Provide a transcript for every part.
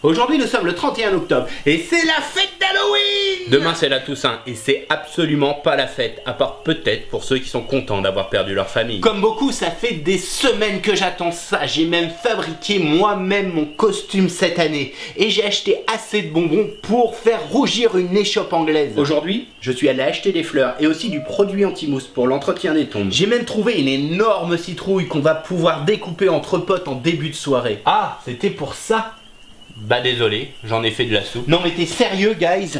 Aujourd'hui nous sommes le 31 octobre et c'est la fête d'Halloween. Demain c'est la Toussaint et c'est absolument pas la fête, à part peut-être pour ceux qui sont contents d'avoir perdu leur famille. Comme beaucoup, ça fait des semaines que j'attends ça, j'ai même fabriqué moi-même mon costume cette année et j'ai acheté assez de bonbons pour faire rougir une échoppe anglaise. Aujourd'hui, je suis allé acheter des fleurs et aussi du produit anti-mousse pour l'entretien des tombes. J'ai même trouvé une énorme citrouille qu'on va pouvoir découper entre potes en début de soirée. Ah, c'était pour ça? Bah désolé, j'en ai fait de la soupe. Non mais t'es sérieux guys?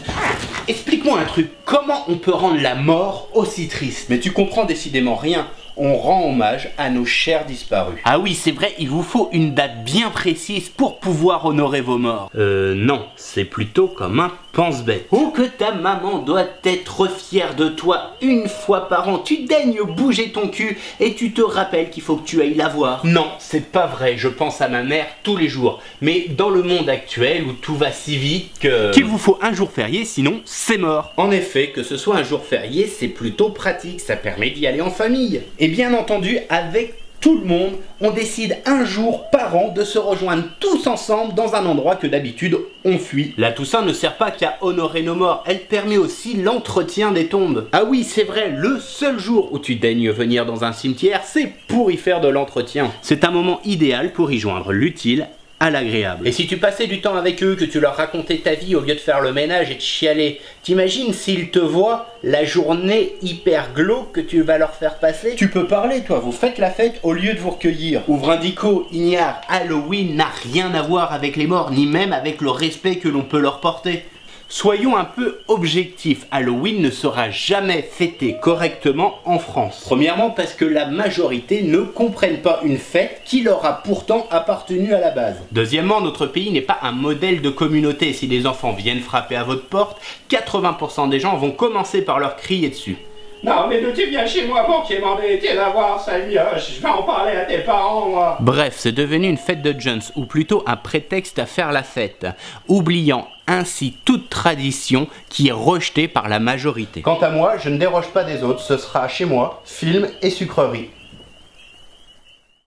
Explique-moi un truc, comment on peut rendre la mort aussi triste? Mais tu comprends décidément rien. On rend hommage à nos chers disparus. Ah oui, c'est vrai, il vous faut une date bien précise pour pouvoir honorer vos morts. Non, c'est plutôt comme un pense-bête. Oh, que ta maman doit être fière de toi une fois par an. Tu daignes bouger ton cul et tu te rappelles qu'il faut que tu ailles la voir. Non, c'est pas vrai, je pense à ma mère tous les jours. Mais dans le monde actuel où tout va si vite que... qu'il vous faut un jour férié, sinon c'est mort. En effet, que ce soit un jour férié, c'est plutôt pratique, ça permet d'y aller en famille. Et bien entendu, avec tout le monde, on décide un jour par an de se rejoindre tous ensemble dans un endroit que d'habitude on fuit. La Toussaint ne sert pas qu'à honorer nos morts, elle permet aussi l'entretien des tombes. Ah oui, c'est vrai, le seul jour où tu daignes venir dans un cimetière, c'est pour y faire de l'entretien. C'est un moment idéal pour y joindre l'utile à l'agréable. Et si tu passais du temps avec eux, que tu leur racontais ta vie au lieu de faire le ménage et de chialer, t'imagines s'ils te voient la journée hyper glauque que tu vas leur faire passer? Tu peux parler toi, vous faites la fête au lieu de vous recueillir. Ouvre indico, ignare, Halloween n'a rien à voir avec les morts, ni même avec le respect que l'on peut leur porter. Soyons un peu objectifs, Halloween ne sera jamais fêté correctement en France. Premièrement parce que la majorité ne comprennent pas une fête qui leur a pourtant appartenu à la base. Deuxièmement, notre pays n'est pas un modèle de communauté. Si des enfants viennent frapper à votre porte, 80% des gens vont commencer par leur crier dessus. Non mais d'où tu viens chez moi pour qu'il m'embête, la voir, ça mioche, je vais en parler à tes parents moi. Bref, c'est devenu une fête de jeunes, ou plutôt un prétexte à faire la fête, oubliant ainsi toute tradition qui est rejetée par la majorité. Quant à moi, je ne déroge pas des autres, ce sera chez moi, film et sucreries.